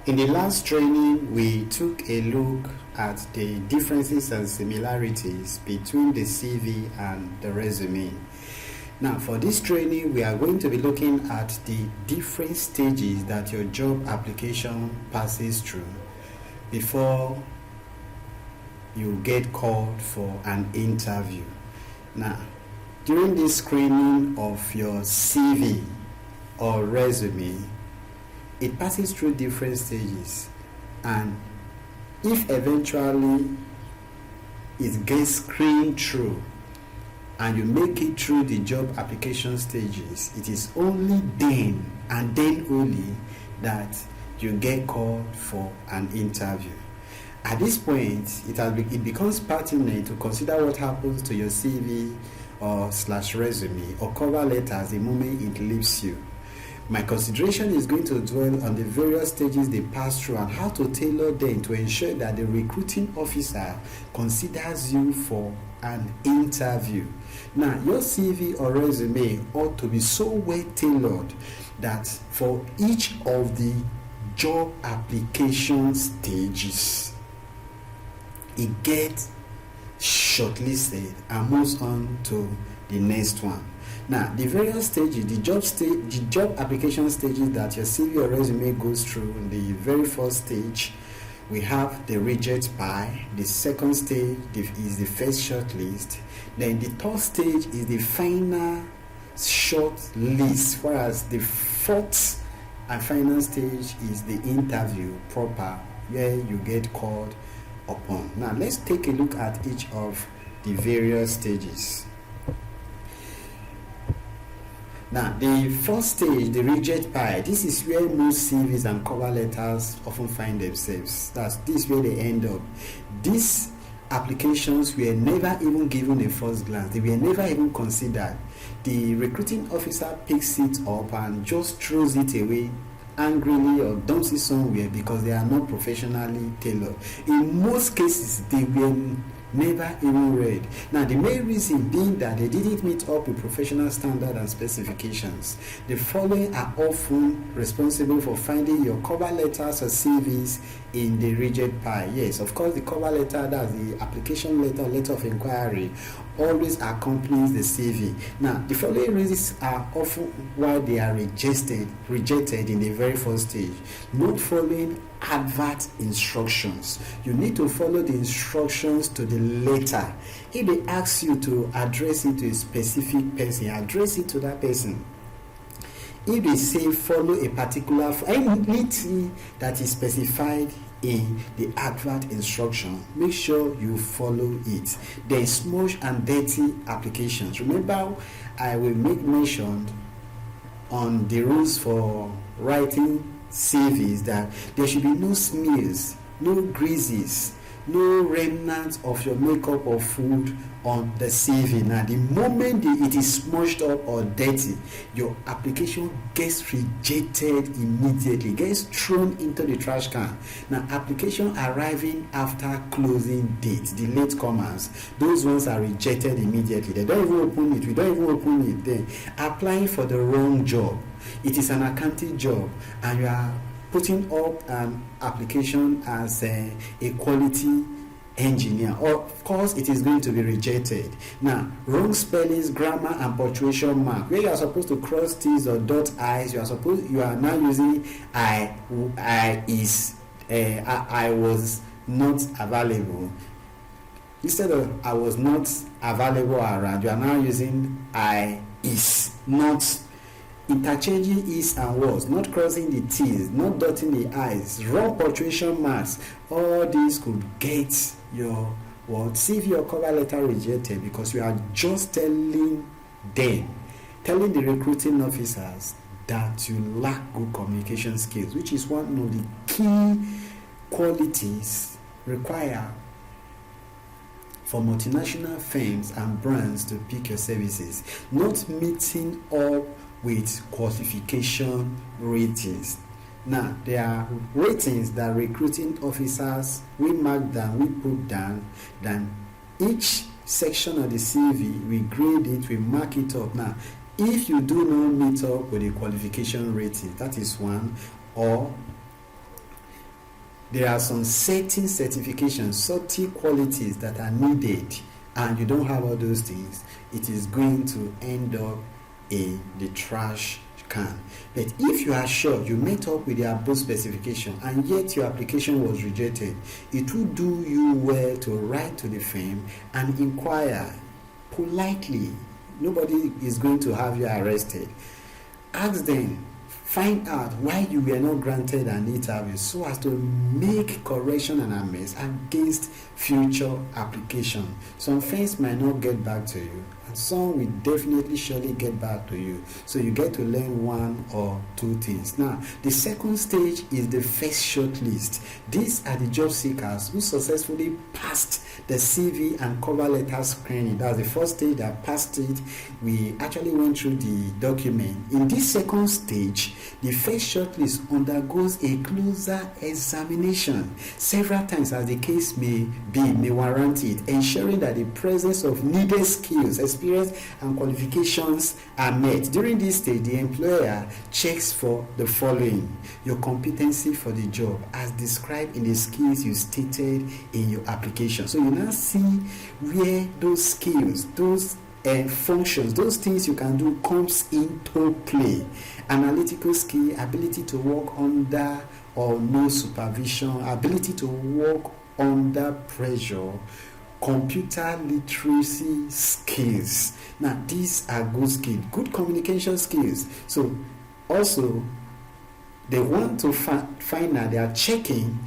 In the last training, we took a look at the differences and similarities between the CV and the resume. Now, for this training, we are going to be looking at the different stages that your job application passes through before you get called for an interview. Now, during this screening of your CV or resume, it passes through different stages, and if eventually it gets screened through and you make it through the job application stages, it is only then and then only that you get called for an interview. At this point, it becomes pertinent to consider what happens to your CV or / resume or cover letters the moment it leaves you. My consideration is going to dwell on the various stages they pass through and how to tailor them to ensure that the recruiting officer considers you for an interview. Now, your CV or resume ought to be so well tailored that for each of the job application stages, it gets shortlisted and moves on to the next one. Now, the various stages, the job application stages that your CV or resume goes through. In the very first stage, we have the reject by. The second stage is the first shortlist. Then the third stage is the final short list, whereas the fourth and final stage is the interview proper, where you get called upon. Now, let's take a look at each of the various stages. Now, the first stage, the reject by, this is where most CVs and cover letters often find themselves. This where they end up. These applications were never even given a first glance. They were never even considered. The recruiting officer picks it up and just throws it away angrily or dumps it somewhere because they are not professionally tailored. In most cases, they were never even read. Now, the main reason being that they didn't meet up with professional standard and specifications. The following are often responsible for finding your cover letters or CVs in the reject pile. Yes, of course, the cover letter, that's the application letter of inquiry, always accompanies the CV. Now, the following reasons are often why they are rejected in the very first stage. Not following advert instructions. You need to follow the instructions to the letter. If they ask you to address it to a specific person, address it to that person. If they say follow a particular anything that is specified in the advert instruction, make sure you follow it. There is smudge and dirty applications. Remember, I will make mention on the rules for writing CVs that there should be no smears, no greases, no remnants of your makeup or food on the CV. Now, the moment it is smudged up or dirty, your application gets rejected immediately, gets thrown into the trash can. Now, application arriving after closing date, the latecomers, those ones are rejected immediately. They don't even open it. We don't even open it. Then applying for the wrong job. It is an accounting job, and you are putting up an application as a quality engineer. Of course, it is going to be rejected. Now, wrong spellings, grammar, and punctuation mark. Where you are supposed to cross T's or dot I's, you are now using I was not available. Instead of I was not available around, you are now using I is not. Interchanging is and was, not crossing the T's, not dotting the I's, wrong punctuation marks. All these could get your CV or cover letter rejected because you are just telling the recruiting officers that you lack good communication skills, which is one of the key qualities required for multinational firms and brands to pick your services. Not meeting up with qualification ratings. Now, there are ratings that recruiting officers we mark down, we put down, then each section of the CV, we grade it, we mark it up. Now, if you do not meet up with the qualification rating, that is one, or there are some certain certifications, certain qualities that are needed, and you don't have all those things, it is going to end up in the trash can. But if you are sure you met up with the above specification and yet your application was rejected, it will do you well to write to the firm and inquire politely. Nobody is going to have you arrested. Ask them, find out why you were not granted an interview so as to make correction and amends against future application. Some firms might not get back to you, and some will definitely surely get back to you. So you get to learn one or two things. Now, the second stage is the first shortlist. These are the job seekers who successfully passed the CV and cover letter screening. That's the first stage that passed it. We actually went through the document. In this second stage, the first shortlist undergoes a closer examination several times as the case may warrant it, ensuring that the presence of needed skills, experience, and qualifications are met. During this stage, the employer checks for the following: your competency for the job as described in the skills you stated in your application. So you now see where those skills, those functions, those things you can do comes into play. Analytical skill, ability to work under or no supervision, ability to work under pressure, computer literacy skills. Now these are good skills, good communication skills. So also they want to find out, they are checking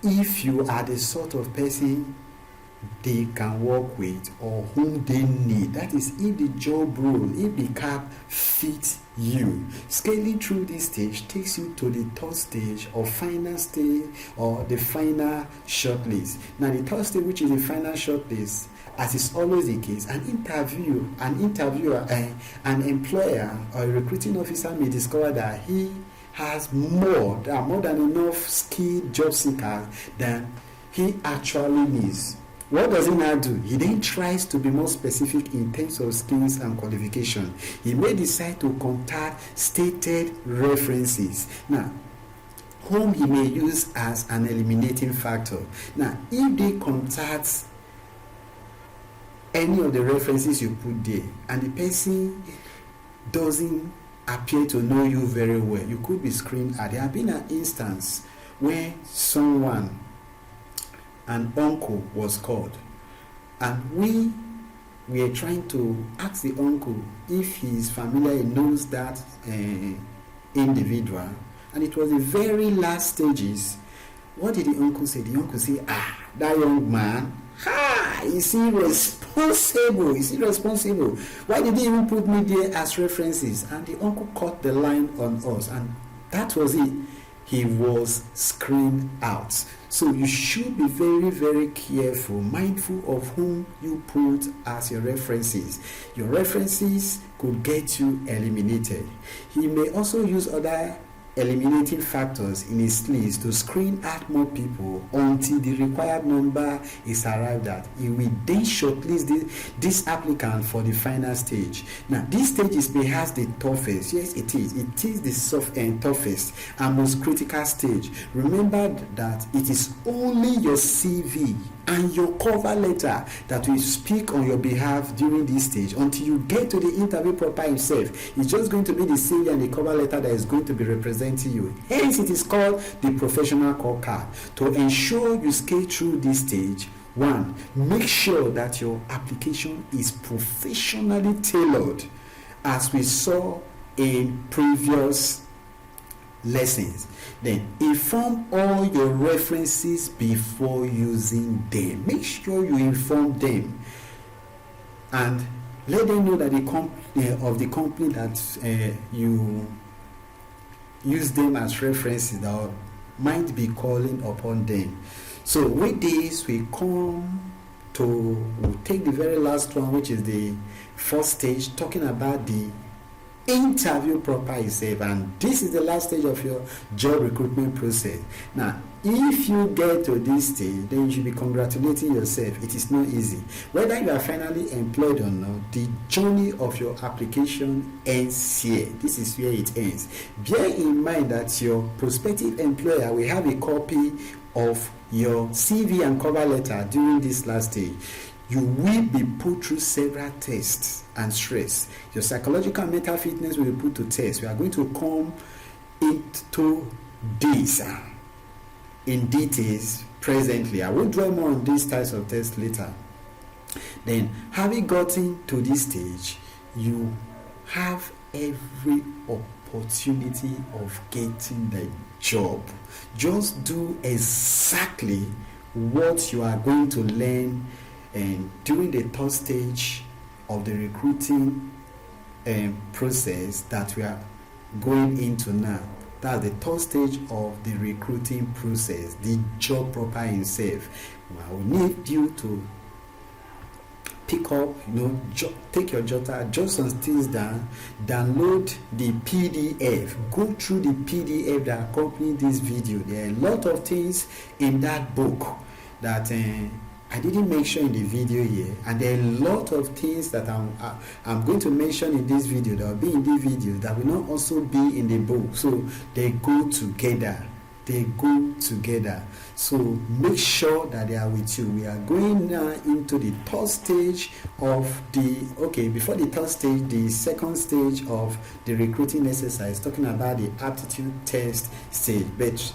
if you are the sort of person they can work with or whom they need. That is, if the job role, if the cap fits you. Scaling through this stage takes you to the third stage or final stage or the final shortlist. Now the third stage, which is the final shortlist, as is always the case, an interviewer, an employer or a recruiting officer may discover that he has more than enough skilled job seekers than he actually needs. What does he now do? He then tries to be more specific in terms of skills and qualification. He may decide to contact stated references. Now, whom he may use as an eliminating factor. Now, if they contact any of the references you put there and the person doesn't appear to know you very well, you could be screened out. There have been an instance where an uncle was called, and we were trying to ask the uncle if he is familiar, he knows that individual, and it was the very last stages. What did the uncle say? The uncle said, that young man, is irresponsible. Why did he even put me there as references? And the uncle cut the line on us, and that was it. He was screened out. So you should be very, very careful, mindful of whom you put as your references. Your references could get you eliminated. He may also use other eliminating factors in his list to screen out more people until the required number is arrived at. He will then shortlist this applicant for the final stage. Now, this stage is perhaps the toughest. Yes, it is. It is the toughest and most critical stage. Remember that it is only your CV and your cover letter that will speak on your behalf during this stage. Until you get to the interview proper himself, it's just going to be the CV and the cover letter that is going to be representing you. Hence, it is called the professional call card. To ensure you scale through this stage, 1, make sure that your application is professionally tailored, as we saw in previous lessons. Then inform all your references before using them. Make sure you inform them and let them know that the company that you use them as references that might be calling upon them. So with this, we'll take the very last one, which is the first stage, talking about the interview proper itself, and this is the last stage of your job recruitment process. Now, if you get to this stage, then you should be congratulating yourself. It is not easy. Whether you are finally employed or not, the journey of your application ends here. This is where it ends. Bear in mind that your prospective employer will have a copy of your CV and cover letter during this last stage. You will be put through several tests and stress. Your psychological and mental fitness will be put to test. We are going to come into this in details presently. I will dwell more on these types of tests later. Then, having gotten to this stage, you have every opportunity of getting the job. Just do exactly what you are going to learn and during the third stage of the recruiting process that we are going into now. That's the third stage of the recruiting process, the job proper itself. I will need you to pick up, take your jotter, jot some things down, download the PDF, go through the PDF that accompany this video. There are a lot of things in that book that I didn't mention in the video here, and there are a lot of things that I'm going to mention in this video that will be in the video that will not also be in the book. So they go together. So make sure that they are with you. We are going now into the third stage of before the third stage, the second stage of the recruiting exercise, talking about the aptitude test stage. But